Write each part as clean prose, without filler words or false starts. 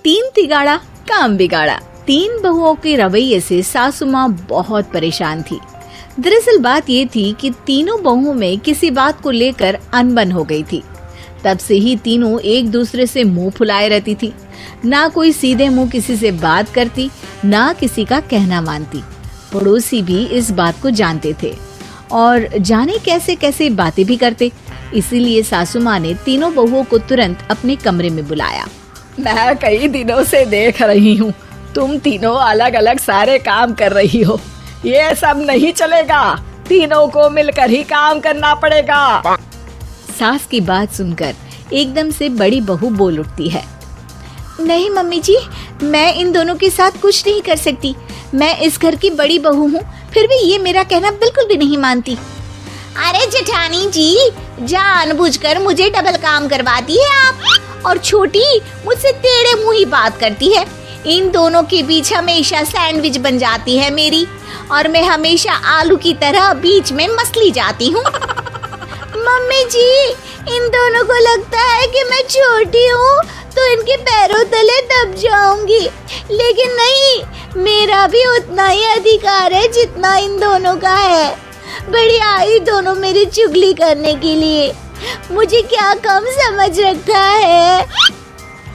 तीन तिगाड़ा काम बिगाड़ा। तीन बहुओं के रवैये से सासू माँ बहुत परेशान थी। दरअसल बात ये थी कि तीनों बहुओं में किसी बात को लेकर अनबन हो गई थी। तब से ही तीनों एक दूसरे से मुंह फुलाए रहती थी। ना कोई सीधे मुंह किसी से बात करती, ना किसी का कहना मानती। पड़ोसी भी इस बात को जानते थे और जाने कैसे कैसे बातें भी करते। इसीलिए सासू माँ ने तीनों बहुओं को तुरंत अपने कमरे में बुलाया। मैं कई दिनों से देख रही हूँ, तुम तीनों अलग अलग सारे काम कर रही हो। ये सब नहीं चलेगा, तीनों को मिलकर ही काम करना पड़ेगा। सास की बात सुनकर एकदम से बड़ी बहू बोल उठती है। नहीं मम्मी जी, मैं इन दोनों के साथ कुछ नहीं कर सकती। मैं इस घर की बड़ी बहू हूँ, फिर भी ये मेरा कहना बिल्कुल भी नहीं मानती। अरे जेठानी जी, जानबूझकर मुझे डबल काम करवाती है आप, और छोटी मुझसे टेढ़े मुंह ही बात करती है। इन दोनों के बीच हमेशा सैंडविच बन जाती है मेरी, और मैं हमेशा आलू की तरह बीच में मसली जाती हूँ। मम्मी जी, इन दोनों को लगता है कि मैं छोटी हूँ तो इनके पैरों तले दब जाऊंगी, लेकिन नहीं, मेरा भी उतना ही अधिकार है जितना इन दोनों का है। बड़ी आई दोनों मेरी चुगली करने के लिए, मुझे क्या कम समझ रखा है।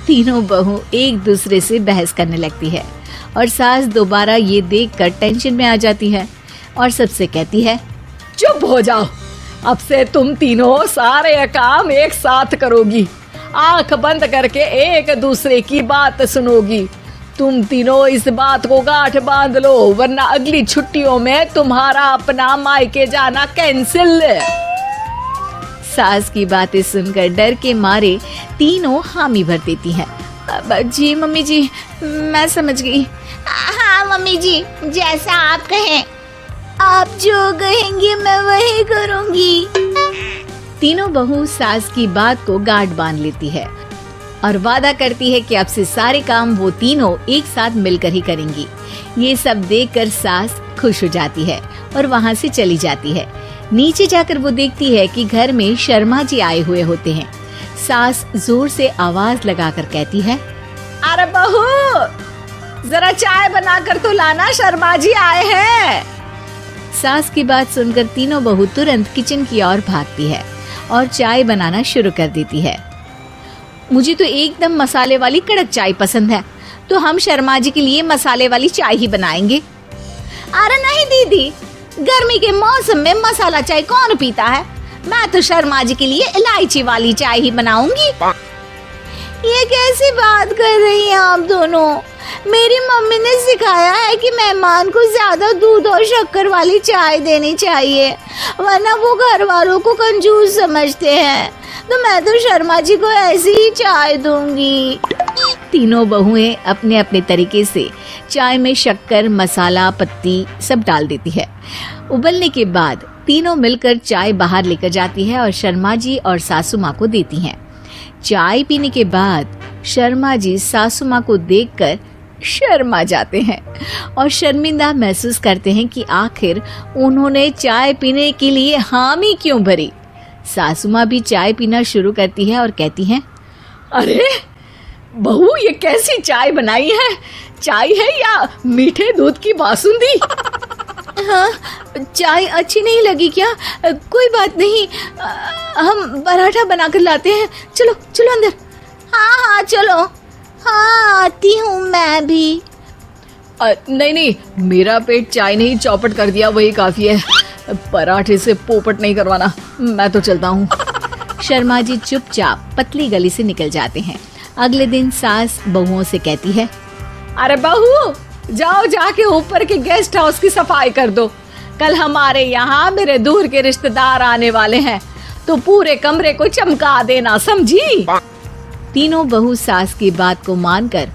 तीनों बहू एक दूसरे से बहस करने लगती है और सास दोबारा ये देखकर टेंशन में आ जाती है और सबसे कहती है, चुप हो जाओ, अब से तुम तीनों सारे काम एक साथ करोगी। आंख बंद करके एक दूसरे की बात सुनोगी। तुम तीनों इस बात को गांठ बांध लो, वरना अगली छुट्टियों में तुम्हारा अपना मायके जाना कैंसिल। सास की बातें सुनकर डर के मारे तीनों हामी भर देती हैं। जी मम्मी जी, मैं समझ गई। हाँ मम्मी जी, जैसा आप कहें। आप जो कहेंगी मैं वही करूँगी। तीनों बहू सास की बात को गांठ बांध लेती है और वादा करती है कि अब से सारे काम वो तीनों एक साथ मिलकर ही करेंगी। ये सब देखकर सास खुश हो जाती है और वहाँ से चली जाती है। नीचे जाकर वो देखती है कि घर में शर्मा जी आए हुए होते हैं। सास जोर से आवाज लगाकर कहती है, अरे बहू, जरा चाय बनाकर तो लाना, शर्मा जी आए हैं। सास की बात सुनकर तीनों बहू तुरंत किचन की ओर भागती है और चाय बनाना शुरू कर देती है। मुझे तो एकदम मसाले वाली कड़क चाय पसंद है, तो हम शर्मा जी के लिए मसाले वाली चाय ही बनाएंगे। अरे नहीं दीदी, गर्मी के मौसम में मसाला चाय कौन पीता है? मैं तो शर्मा जी के लिए इलायची वाली चाय ही बनाऊंगी। ये कैसी बात कर रही हैं आप दोनों? मेरी मम्मी ने सिखाया है कि मेहमान को ज्यादा दूध और शक्कर वाली चाय देनी चाहिए, वरना वो घर वालों को कंजूस समझते हैं। तो मैं तो शर्मा जी को ऐसी ही चाय दूंगी। तीनों बहुएं अपने अपने तरीके से चाय में शक्कर, मसाला, पत्ती सब डाल देती है। उबलने के बाद तीनों मिलकर चाय बाहर लेकर जाती है और शर्मा जी और सासू माँ को देती हैं। चाय पीने के बाद शर्मा जी सासू माँ को देखकर शर्मा जाते हैं और शर्मिंदा महसूस करते हैं कि आखिर उन्होंने चाय पीने के लिए हामी क्यों भरी। सासू माँ भी चाय पीना शुरू करती है और कहती हैं, अरे बहू, ये कैसी चाय बनाई है? चाय है या मीठे दूध की बासुंदी? हाँ, चाय अच्छी नहीं लगी क्या? कोई बात नहीं, हम पराठा बनाकर लाते हैं। चलो चलो अंदर। हाँ हाँ चलो। हाँ आती हूँ मैं भी। नहीं नहीं, मेरा पेट चाय ने ही चौपट कर दिया, वही काफी है। पराठे से पोपट नहीं करवाना, मैं तो चलता हूँ। शर्मा जी चुपचाप पतली गली से निकल जाते हैं। अगले दिन सास बहुओं से कहती है, अरे बहू, जाओ जाके ऊपर के गेस्ट हाउस की सफाई कर दो। कल हमारे यहाँ मेरे दूर के रिश्तेदार आने वाले हैं, तो पूरे कमरे को चमका देना, समझी? तीनों बहू सास की बात को मानकर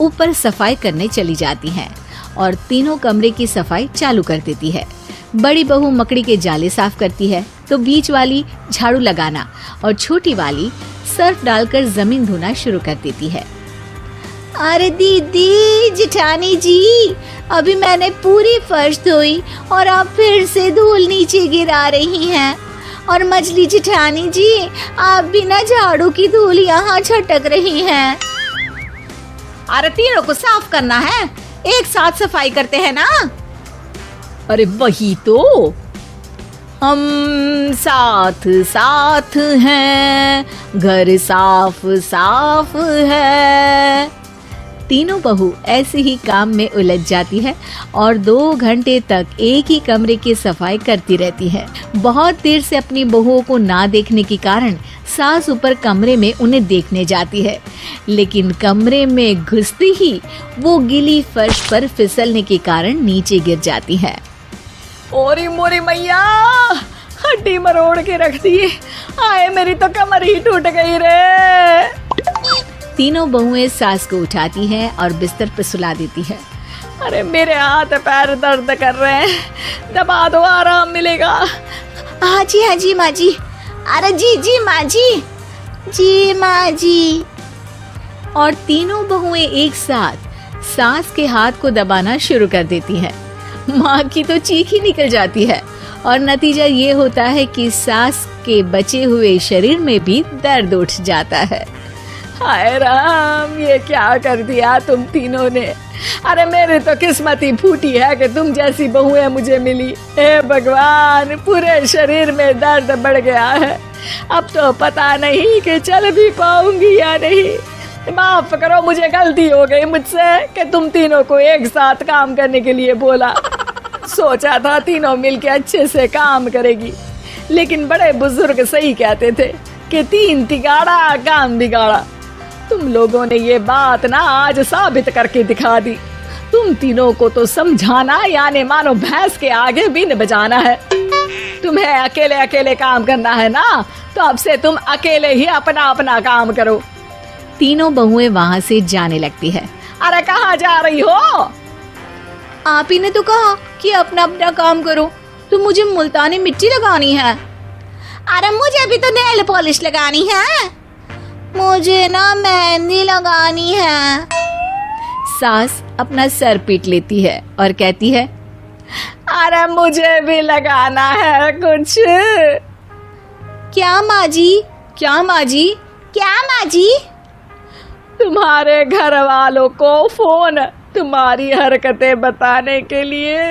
ऊपर सफाई करने चली जाती हैं और तीनों कमरे की सफाई चालू कर देती है। बड़ी बहू मकड़ी के जाले साफ करती है, तो बीच वाली झाड़ू लगाना और छोटी वाली सर्फ डालकर जमीन धोना शुरू कर देती है। अरे दीदी, जेठानी जी, अभी मैंने पूरी फर्श धोई और आप फिर से धूल नीचे गिरा रही हैं। और मछली जेठानी जी, आप बिना झाड़ू की धूल यहाँ छटक रही हैं। अरे तीनों को साफ करना है, एक साथ सफाई करते हैं ना। अरे वही तो, हम साथ साथ हैं, घर साफ साफ है। तीनों बहू ऐसे ही काम में उलझ जाती है और 2 घंटे तक एक ही कमरे की सफाई करती रहती है। बहुत देर से अपनी बहुओं को ना देखने के कारण सास ऊपर कमरे में उन्हें देखने जाती है, लेकिन कमरे में घुसती ही वो गीली फर्श पर फिसलने के कारण नीचे गिर जाती है। ओरी मोरी मैया, हड्डी मरोड़ के रख दी। आए मेरी तो कमर ही टूट गई रे। तीनों बहुएं सास को उठाती हैं और बिस्तर पर सुला देती है। अरे मेरे हाथ पैर दर्द कर रहे हैं, दबा दो, आराम मिलेगा। हाँ जी माँ जी। अरे जी माँ जी माँ जी। और तीनों बहुएं एक साथ सास के हाथ को दबाना शुरू कर देती है। माँ की तो चीख ही निकल जाती है और नतीजा ये होता है कि सास के बचे हुए शरीर में भी दर्द उठ जाता है। हाय राम, ये क्या कर दिया तुम तीनों ने। अरे मेरी तो किस्मत ही फूटी है कि तुम जैसी बहुएं मुझे मिली। हे भगवान, पूरे शरीर में दर्द बढ़ गया है। अब तो पता नहीं कि चल भी पाऊंगी या नहीं। माफ करो, मुझे गलती हो गई मुझसे कि तुम तीनों को एक साथ काम करने के लिए बोला। सोचा था तीनों मिलके अच्छे से काम करेगी, लेकिन बड़े बुजुर्ग सही कहते थे कि 3 तिगाड़ा काम बिगाड़ा। तुम लोगों ने ये बात ना आज साबित करके दिखा दी। तुम तीनों को तो समझाना यानी मानो भैंस के आगे बीन बजाना है। तुम्हें अकेले अकेले काम करना है ना, तो अब से तुम अकेले ही अपना अपना काम करो। तीनों बहुएं वहां से जाने लगती है। अरे कहाँ जा रही हो? आप ही ने तो कहा कि अपना अपना काम तो मुझे मुल्तानी मिट्टी लगानी है। अरे मुझे भी तो नेल पॉलिश लगानी है, मुझे ना मेहंदी लगानी है। सास अपना सर पीट लेती है और कहती है, अरे मुझे भी लगाना है कुछ। क्या माँ जी? क्या माँ जी? क्या माँ जी? तुम्हारे घर वालों को फोन तुम्हारी हरकतें बताने के लिए।